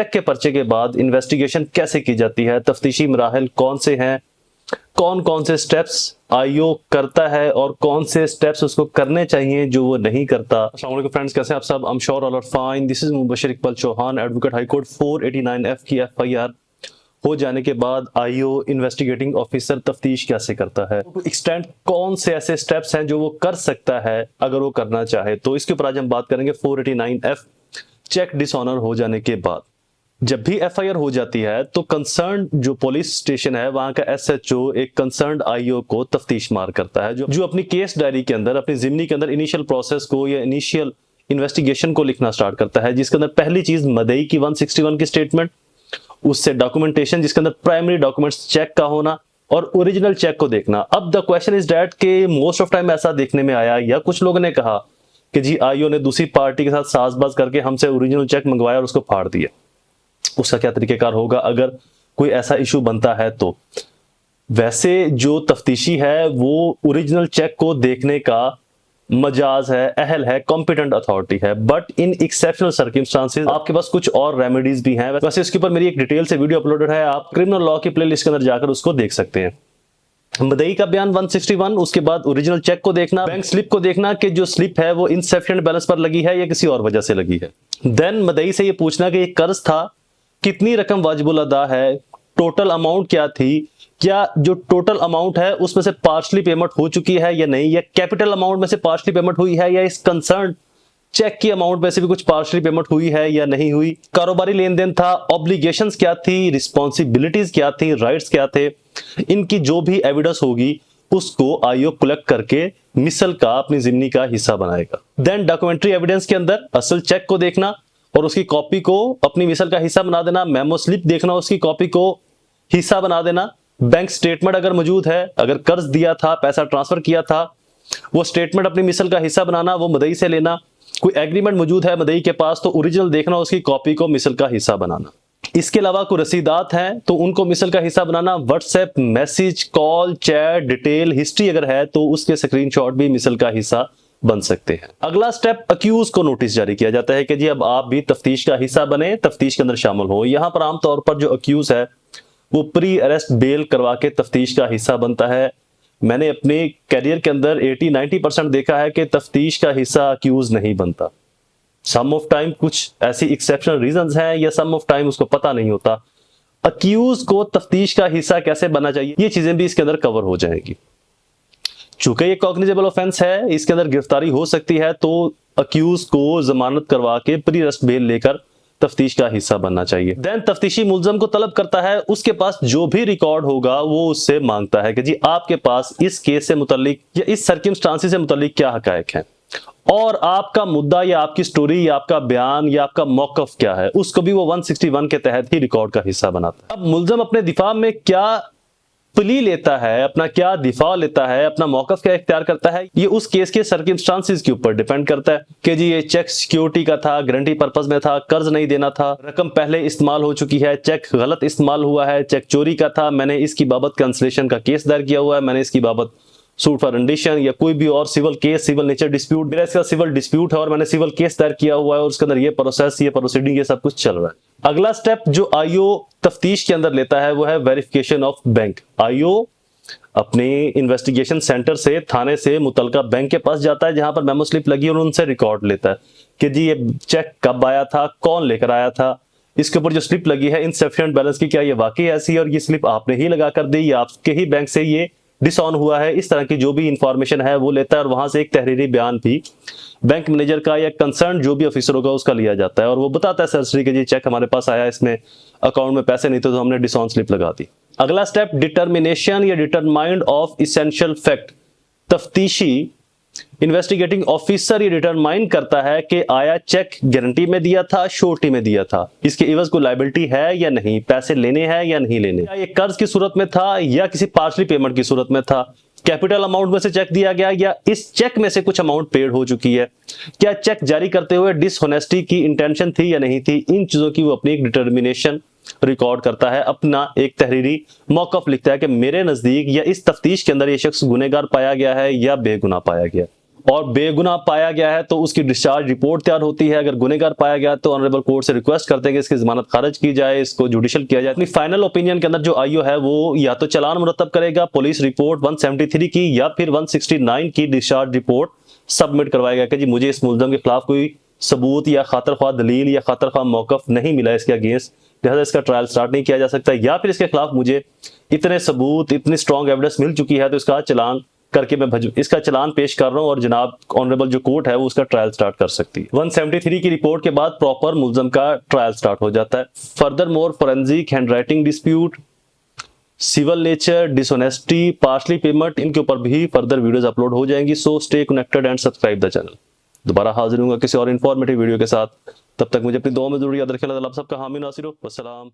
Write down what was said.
Check के पर्चे के बाद इन्वेस्टिगेशन कैसे की जाती है, तफ्तीशी मराहल कौन से हैं, कौन कौन से स्टेप्स आईओ करता है और कौन से स्टेप्स उसको करने चाहिए जो वो नहीं करता। अस्सलाम वालेकुम फ्रेंड्स, कैसे हैं आप सब? I am sure all are fine. This is Mubashir Iqbal Chauhan, advocate high court. 489F की FIR हो जाने के बाद आईओ इन्वेस्टिगेटिंग ऑफिसर तफ्तीश कैसे करता है, टू एक्सटेंड कौन से ऐसे स्टेप्स हैं जो वो कर सकता है अगर वो करना चाहे। तो इसके ऊपर आज हम बात करेंगे। 489F चेक डिसऑनर हो जाने के बाद जब भी FIR हो जाती है तो कंसर्न जो पुलिस स्टेशन है वहां का SHO एक कंसर्न आईओ को तफ्तीश मार करता है, जो अपनी केस डायरी के अंदर, अपनी जिम्नी के अंदर इनिशियल प्रोसेस को या इनिशियल इन्वेस्टिगेशन को लिखना स्टार्ट करता है, जिसके अंदर पहली चीज मदई की 161 की स्टेटमेंट, उससे डॉक्यूमेंटेशन जिसके अंदर प्राइमरी डॉक्यूमेंट्स चेक का होना और ओरिजिनल चेक को देखना। अब द क्वेश्चन इज दैट के मोस्ट ऑफ टाइम ऐसा देखने में आया या कुछ लोगों ने कहा कि जी आईओ ने दूसरी पार्टी के साथ साजबाज करके हमसे ओरिजिनल चेक मंगवाया और उसको फाड़ दिया। उसका क्या तरीकेकार होगा अगर कोई ऐसा इशू बनता है? तो वैसे जो तफ्तीशी है वो ओरिजिनल चेक को देखने का मजाज है, अहल है, कॉम्पिटेंट अथॉरिटी है, बट इन एक्सेप्शनल सर्कमस्टांसेस आपके पास कुछ और रेमेडीज भी हैं। वैसे इसके ऊपर मेरी एक डिटेल से वीडियो अपलोडेड है, आप क्रिमिनल लॉ की प्लेलिस्ट के अंदर जाकर उसको देख सकते हैं। मदई का बयान 161, उसके बाद ओरिजिनल चेक को देखना, बैंक स्लिप को देखना कि जो स्लिप है वो इनसफिशिएंट बैलेंस पर लगी है या किसी और वजह से लगी है। देन मदई से ये पूछना कि ये कर्ज था, कितनी रकम वाजिबुल अदा है, टोटल अमाउंट क्या थी, क्या जो टोटल अमाउंट है उसमें से पार्शली पेमेंट हो चुकी है या नहीं, या कैपिटल अमाउंट में से पार्शली पेमेंट हुई है, या इस कंसर्न चेक की अमाउंट में से भी कुछ पार्शली पेमेंट हुई है या नहीं हुई। कारोबारी लेन देन था, ऑब्लिगेशंस क्या थी, रिस्पॉन्सिबिलिटीज क्या थी, राइट्स क्या थे। इनकी जो भी एविडेंस होगी उसको आईओ कलेक्ट करके मिसल का, अपनी जिम्नी का हिस्सा बनाएगा। देन डॉक्यूमेंट्री एविडेंस के अंदर असल चेक को देखना और उसकी कॉपी को अपनी मिसल का हिस्सा बना देना, मेमो स्लिप देखना, उसकी कॉपी को हिस्सा बना देना, बैंक स्टेटमेंट अगर मौजूद है, अगर कर्ज दिया था, पैसा ट्रांसफर किया था, वो स्टेटमेंट अपनी मिसल का हिस्सा बनाना, वो मदई से लेना। कोई एग्रीमेंट मौजूद है मदई के पास तो ओरिजिनल देखना, उसकी कॉपी को मिसल का हिस्सा बनाना। इसके अलावा कोई रसीदात हैं तो उनको मिसल का हिस्सा बनाना। WhatsApp message, call, chat, detail history अगर है तो उसके स्क्रीनशॉट भी मिसल का हिस्सा बन सकते हैं। अगला स्टेप, अक्यूज को नोटिस जारी किया जाता है कि जी अब आप भी तफ्तीश का हिस्सा बने, तफ्तीश के अंदर शामिल हो। यहां पर आमतौर पर जो अक्यूज है वो प्री अरेस्ट बेल करवा के तफ्तीश का हिस्सा बनता है। मैंने अपने कैरियर के अंदर 80-90% देखा है कि तफ्तीश का हिस्सा अक्यूज नहीं बनता। सम ऑफ टाइम कुछ ऐसी एक्सेप्शनल रीजंस हैं या सम ऑफ टाइम उसको पता नहीं होता। अक्यूज को तफ्तीश का हिस्सा कैसे बनना चाहिए, ये चीजें भी इसके अंदर कवर हो जाएंगी। चूंकि ये कॉग्निजेबल ऑफेंस है, इसके अंदर गिरफ्तारी हो सकती है, तो अक्यूज को जमानत करवा के प्री अरेस्ट बेल लेकर तफ्तीश का हिस्सा बनना चाहिए। देन तफ्तीशी मुलजम को तलब करता है, उसके पास जो भी रिकॉर्ड होगा वो उससे मांगता है कि जी आपके पास इस केस से मुतालिक या इस सर्कमस्टांसेस से मुतालिक क्या हकायक हैं और आपका मुद्दा या आपकी स्टोरी या आपका बयान या आपका मौकफ क्या है, उसको भी वो 161 के तहत ही रिकॉर्ड का हिस्सा बनाता है। अब मुलजम अपने दिफा में क्या प्ली लेता है, अपना क्या दिफा लेता है, अपना मौकफ क्या इख्तियार करता है, ये उस केस के सर्कमस्टांसेस के ऊपर डिपेंड करता है कि जी ये चेक सिक्योरिटी का था, गारंटी पर्पस में था, कर्ज नहीं देना था, रकम पहले इस्तेमाल हो चुकी है, चेक गलत इस्तेमाल हुआ है, चेक चोरी का था, मैंने इसकी बाबत कैंसलेशन का केस दायर किया हुआ है, मैंने इसकी बाबत सूट फॉर रेंडिशन या कोई भी और civil case, civil nature dispute, मेरा इसका सिविल डिस्प्यूट है और मैंने सिविल केस दायर किया हुआ है और उसके अंदर ये प्रोसेस, ये प्रोसीडिंग, ये सब कुछ चल रहा है। अगला स्टेप जो आईओ तफ्तीश के अंदर लेता है वो है वेरिफिकेशन ऑफ बैंक। आईओ अपने इन्वेस्टिगेशन सेंटर से, थाने से मुतलका बैंक के पास जाता है जहां पर मेमो स्लिप लगी और उनसे रिकॉर्ड लेता है कि जी ये चेक कब आया था, कौन लेकर आया था, इसके ऊपर जो स्लिप लगी है इनसफिशिएंट बैलेंस की, क्या ये वाकई ऐसी है और ये स्लिप आपने ही लगा कर दी या आपके ही बैंक से ये डिसऑन हुआ है। इस तरह की जो भी इंफॉर्मेशन है वो लेता है और वहां से एक तहरीरी बयान भी बैंक मैनेजर का या कंसर्न जो भी ऑफिसर होगा उसका लिया जाता है और वो बताता है सरसरी कि जी चेक हमारे पास आया, इसमें अकाउंट में पैसे नहीं थे तो हमने डिसऑन स्लिप लगा दी। अगला स्टेप, डिटर्मिनेशन या डिटरमाइंड ऑफ इसेंशियल फैक्ट। तफ्तीशी इन्वेस्टिगेटिंग ऑफिसर ये डिटरमाइन करता है कि आया चेक गारंटी में दिया था, श्योरिटी में दिया था, इसके एवज को लायबिलिटी है या नहीं, पैसे लेने हैं या नहीं लेने, या ये कर्ज की सूरत में था या किसी पार्शली पेमेंट की सूरत में था, कैपिटल अमाउंट में से चेक दिया गया या इस चेक में से कुछ अमाउंट पेड हो चुकी है, क्या चेक जारी करते हुए डिसहोनेस्टी की इंटेंशन थी या नहीं थी। इन चीजों की वो अपनी एक डिटर्मिनेशन रिकॉर्ड करता है, अपना एक तहरीरी मौकफ लिखता है कि मेरे नजदीक या इस तफ्तीश के अंदर ये शख्स गुनहगार पाया गया है या बेगुनाह पाया गया। और बेगुनाह पाया गया है तो उसकी डिस्चार्ज रिपोर्ट तैयार होती है। अगर गुनहगार पाया गया तो ऑनरेबल कोर्ट से रिक्वेस्ट करते हैं कि इसकी जमानत खारिज की जाए, इसको जुडिशियल किया जाए। अपनी फाइनल ओपिनियन के अंदर जो आईओ है वो या तो चालान मुरतब करेगा, पुलिस रिपोर्ट 173 की या फिर 169 की डिस्चार्ज रिपोर्ट सबमिट करवाएगा कि जी मुझे इस मुल्ज़म के खिलाफ कोई सबूत या खातर ख्वाह दलील या खातर ख्वाह मौकफ नहीं मिला इसके अगेंस्ट, लिहाजा इसका ट्रायल स्टार्ट नहीं किया जा सकता, या फिर इसके खिलाफ मुझे इतने सबूत, इतनी स्ट्रॉन्ग एविडेंस मिल चुकी है तो इसका चालान करके मैं इसका चालान पेश कर रहा हूं और जनाब ऑनरेबल जो कोर्ट है वो उसका ट्रायल स्टार्ट कर सकती है। 173 की रिपोर्ट के बाद प्रॉपर मुल्ज़म का ट्रायल स्टार्ट हो जाता है। Further more forensic, handwriting dispute, civil nature, dishonesty, partially payment, इनके ऊपर भी फर्दर वीडियोस अपलोड हो जाएंगी। So stay connected and subscribe the channel. दोबारा हाजिर हूंगा किसी और इन्फॉर्मेटिव वीडियो के साथ, तब तक मुझे अपनी दुआ में जरूर याद रखें। अल्लाह सबका हामी नासिर हो। वस्सलाम।